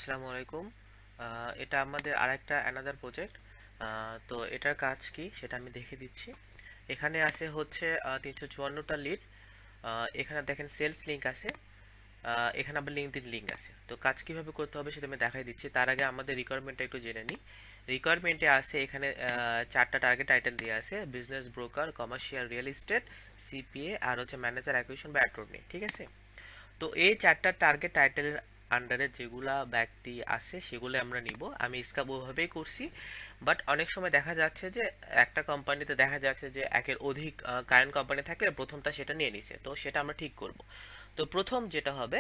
আসসালামু আলাইকুম। এটা আমাদের আরেকটা অ্যানাদার প্রজেক্ট। তো এটার কাজ কি সেটা আমি দেখিয়ে দিচ্ছি। এখানে আছে হচ্ছে 354টা লিড। এখানে দেখেন সেলস লিংক আছে। এখানে আবার লিঙ্কডইন লিংক আছে। তো কাজ কিভাবে করতে হবে সেটা আমি দেখাই দিচ্ছি। তার আগে আমাদের রিকোয়ারমেন্টটা একটু জেনে নিই। রিকোয়ারমেন্টে আছে এখানে চারটা টার্গেট টাইটেল দিয়ে আছে: business broker, commercial real estate, CPA আর হচ্ছে ম্যানেজার অ্যাকুইজিশন বা অ্যাটর্নি। ঠিক আছে? তো এই চারটা টার্গেট টাইটেলের আন্ডারে যেগুলা ব্যক্তি আছে সেগুলো আমরা নিব। আমি স্কাপ ওভাবেই করছি। বাট অনেক সময় দেখা যাচ্ছে যে একটা কোম্পানিতে দেখা যাচ্ছে যে একের অধিক কারেন্ট কোম্পানি থাকলে প্রথমটা সেটা নিয়ে নিছে, তো সেটা আমরা ঠিক করব। তো প্রথম যেটা হবে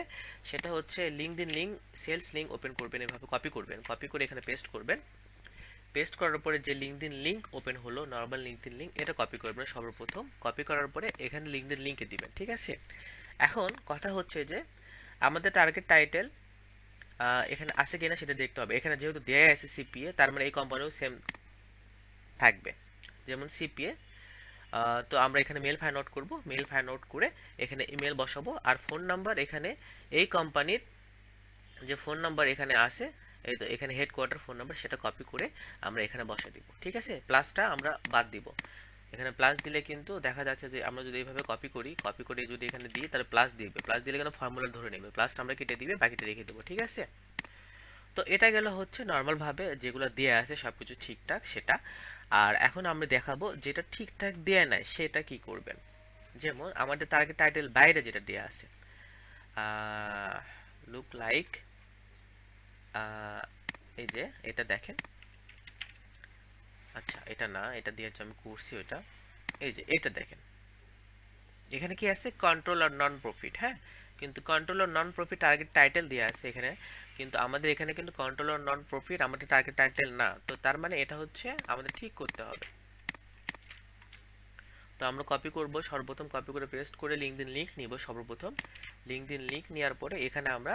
সেটা হচ্ছে LinkedIn link, sales link open করবেন, এভাবে কপি করবেন, কপি করে এখানে পেস্ট করবেন। পেস্ট করার পরে যে লিঙ্কডইন লিংক ওপেন হলো, নর্মাল লিঙ্কডইন লিংক, এটা কপি করবেন সর্বপ্রথম। কপি করার পরে এখানে লিঙ্কডইন লিংকে দিবেন। ঠিক আছে? এখন কথা হচ্ছে যে আমাদের টার্গেট টাইটেল এখানে আছে কিনা সেটা দেখতে হবে। এখানে যেহেতু দেয়া আছে সিপিএ, তার মানে এই কোম্পানিও সেম থাকবে, যেমন সিপিএ। তো আমরা এখানে মেল ফাইন্ড আউট করব, মেল ফাইন্ড আউট করে এখানে ইমেল বসাবো। আর ফোন নাম্বার এখানে এই কোম্পানির যে ফোন নাম্বার এখানে আছে, এই তো এখানে হেডকোয়ার্টার ফোন নাম্বার, সেটা কপি করে আমরা এখানে বসা দিব। ঠিক আছে? প্লাসটা আমরা বাদ দিব। এখানে প্লাস দিলে কিন্তু দেখা যাচ্ছে যে আমরা যদি এইভাবে কপি করি, কপি করে যদি এখানে দিই তাহলে প্লাস দিবে, প্লাস দিলে কিন্তু ফর্মুলা ধরে নেবে, প্লাসটা আমরা কেটে দিবে, বাকিটা রেখে দেবো। ঠিক আছে? তো এটা গেল হচ্ছে নর্মাল ভাবে যেগুলো দেয়া আছে সবকিছু ঠিকঠাক সেটা। আর এখন আমরা দেখাবো যেটা ঠিকঠাক দেয়া নাই সেটা কি করবেন। যেমন আমাদের টার্গেট টাইটেল বাইরে যেটা দেয়া আছে, লুক লাইক, এই যে এটা দেখেন। আচ্ছা, এটা না, এটা দিয়ে আমি করছি ওটা। এই যে এটা দেখেন, এখানে কি আছে? কন্ট্রোল আর নন প্রফিট। হ্যাঁ, কিন্তু কন্ট্রোল আর নন প্রফিট টার্গেট টাইটেল দেওয়া আছে এখানে, কিন্তু আমাদের এখানে কিন্তু কন্ট্রোল আর নন প্রফিট আমাদের টার্গেট টাইটেল না। তো তার মানে এটা হচ্ছে আমাদের ঠিক করতে হবে। তো আমরা কপি করব, সর্বপ্রথম কপি করে পেস্ট করে লিঙ্কডইন লিংক নিব সর্বপ্রথম। লিঙ্কডইন লিংক নেওয়ার পরে এখানে আমরা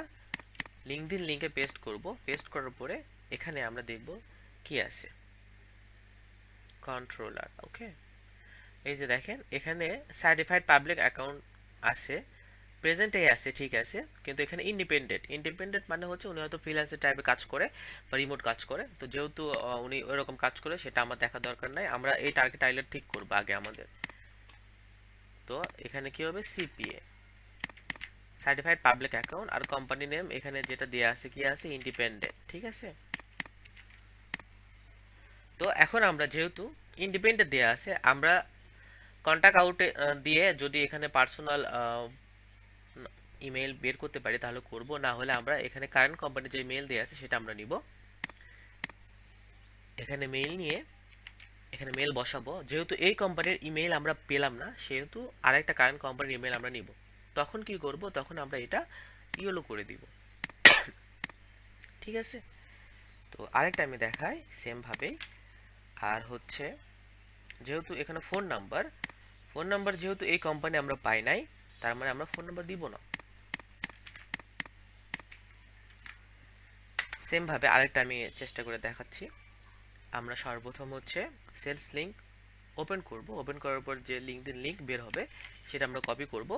লিঙ্কডইন লিংকে পেস্ট করব। পেস্ট করার পরে এখানে আমরা দেখব কি আছে, কন্ট্রোলার। ওকে, এই যে দেখেন এখানে সার্টিফাইড পাবলিক অ্যাকাউন্ট আছে, প্রেজেন্টে আছে, ঠিক আছে। কিন্তু এখানে ইন্ডিপেন্ডেন্ট, ইন্ডিপেন্ডেন্ট মানে হচ্ছে উনি হয়তো ফ্রিল্যান্সার টাইপে কাজ করে বা রিমোট কাজ করে। তো যেহেতু উনি ওইরকম কাজ করে সেটা আমার দেখা দরকার নাই, আমরা এই টার্গেট টাইলার ঠিক করবো আগে আমাদের। তো এখানে কি হবে? সিপিএ, সার্টিফাইড পাবলিক অ্যাকাউন্ট, আর কোম্পানি নেম এখানে যেটা দেওয়া আছে কি আছে? ইন্ডিপেন্ডেন্ট। ঠিক আছে? তো এখন আমরা যেহেতু ইন্ডিপেন্ডেন্ট দেওয়া আছে, আমরা কন্ট্যাক্ট আউটে দিয়ে যদি এখানে পার্সোনাল ইমেল বের করতে পারি তাহলে করব, না হলে আমরা এখানে কারেন্ট কোম্পানি যে মেল দেওয়া আছে সেটা আমরা নিব। এখানে মেল নিয়ে এখানে মেল বসাবো। যেহেতু এই কোম্পানির ইমেল আমরা পেলাম না, সেহেতু আরেকটা কারেন্ট কোম্পানির ইমেল আমরা নিব। তখন কি করব? তখন আমরা এটা ইয়েলো করে দিব। ঠিক আছে? তো আরেকটা আমি দেখাই সেম ভাবেই। আর হচ্ছে যেহেতু এখানে ফোন নাম্বার, ফোন নাম্বার যেহেতু এই কোম্পানি আমরা পাই নাই, তার মানে আমরা ফোন নাম্বার দিব না। সেম ভাবে আরেকটা আমি চেষ্টা করে দেখাচ্ছি। আমরা সর্বপ্রথম হচ্ছে সেলস লিংক ওপেন করব। ওপেন করার পর যে লিঙ্কডইন লিংক বের হবে সেটা আমরা কপি করব।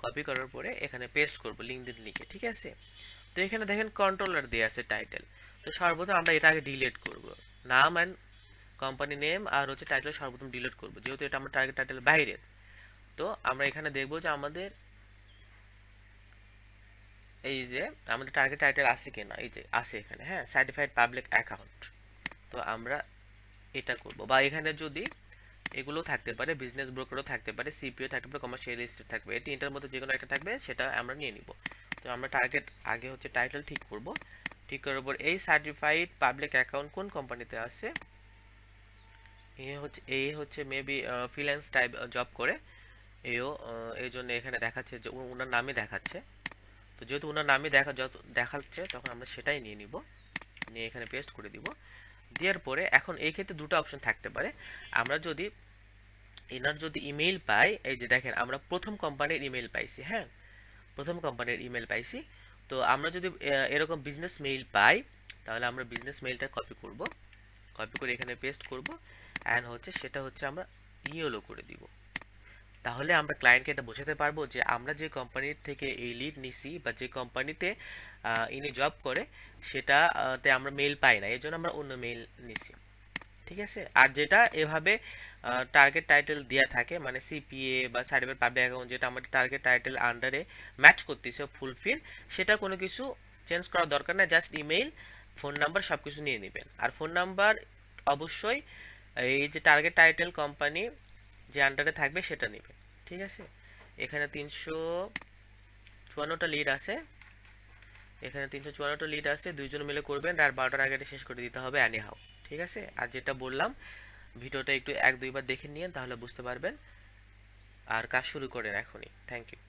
কপি করার পরে এখানে পেস্ট করব লিঙ্কডইন লিংকে। ঠিক আছে? তো এখানে দেখেন কন্ট্রোলার দেয়া আছে টাইটেল। তো সর্বপ্রথম আমরা এটা আগে ডিলিট করব। নাম অ্যান্ড কোম্পানি নেম আর হচ্ছে টাইটেল সর্বপ্রথম ডিলিট করব, যেহেতু এটা আমার টার্গেট টাইটেল বাইরে। তো আমরা এখানে দেখব যে আমাদের এই যে আমাদের টার্গেট টাইটেল আছে কিনা, এই যে আছে এখানে। হ্যাঁ, সার্টিফাইড পাবলিক অ্যাকাউন্ট। তো আমরা এটা করব। বা এখানে যদি এগুলো থাকতে পারে, বিজনেস ব্রোকারও থাকতে পারে, সিপিও থাকতে পারে, কমার্শিয়াল এস্টেট থাকবে, এই তিনটার মধ্যে যে কোনো একটা থাকবে, সেটা আমরা নিয়ে নিব। তো আমরা টার্গেট আগে হচ্ছে টাইটেল ঠিক করব। ঠিক করার পর এই সার্টিফাইড পাবলিক অ্যাকাউন্ট কোন কোম্পানিতে আছে, এই হচ্ছে মেবি ফ্রিল্যান্স টাইপ জব করে এও, এই জন্য এখানে দেখাচ্ছে যে ওনার নামই দেখাচ্ছে। তো যেহেতু ওনার নামই যত দেখাচ্ছে তখন আমরা সেটাই নিয়ে নিব, নিয়ে এখানে পেস্ট করে দিব। দেওয়ার পরে এখন এই ক্ষেত্রে দুটো অপশন থাকতে পারে। আমরা যদি এনার যদি ইমেল পাই, এই যে দেখেন আমরা প্রথম কোম্পানির ইমেল পাইছি। হ্যাঁ, প্রথম কোম্পানির ইমেল পাইছি। তো আমরা যদি এরকম বিজনেস মেইল পাই তাহলে আমরা বিজনেস মেইলটা কপি করব। কপি করে এখানে পেস্ট করব, অ্যান্ড হচ্ছে সেটা হচ্ছে আমরা ইয়েলো করে দিব। তাহলে আমরা ক্লায়েন্টকে এটা বোঝাতে পারবো যে আমরা যে কোম্পানির থেকে এই লিড নিছি বা যে কোম্পানিতে ইনি জব করে সেটা তে আমরা মেল পাই না, এই জন্য আমরা অন্য মেল নিছি। ঠিক আছে, আর যেটা এভাবে টার্গেট টাইটেল দেওয়া থাকে মানে সিপিএ বা সার্টিফাইড পাবলিক অ্যাকাউন্ট, যেটা আমাদের টার্গেট টাইটেল আন্ডারে ম্যাচ করতেছে ফুলফিল, সেটা কোনো কিছু চেঞ্জ করার দরকার নেই, জাস্ট ইমেইল ফোন নাম্বার সব কিছু নিয়ে নেবেন। আর ফোন নাম্বার অবশ্যই এই যে টার্গেট টাইটেল কোম্পানি যে আন্ডারে থাকবে সেটা নেবেন। ঠিক আছে, এখানে 354টা লিড আছে, এখানে 354টা লিড আছে, দুইজন মিলে করবেন আর 12টার আগে এটা শেষ করে দিতে হবে অ্যানি হাউ। ঠিক আছে, আর যেটা বললাম ভিডিওটা একটু এক দুইবার দেখে নিন তাহলে বুঝতে পারবেন, আর কাজ শুরু করেন এখনই। Thank you.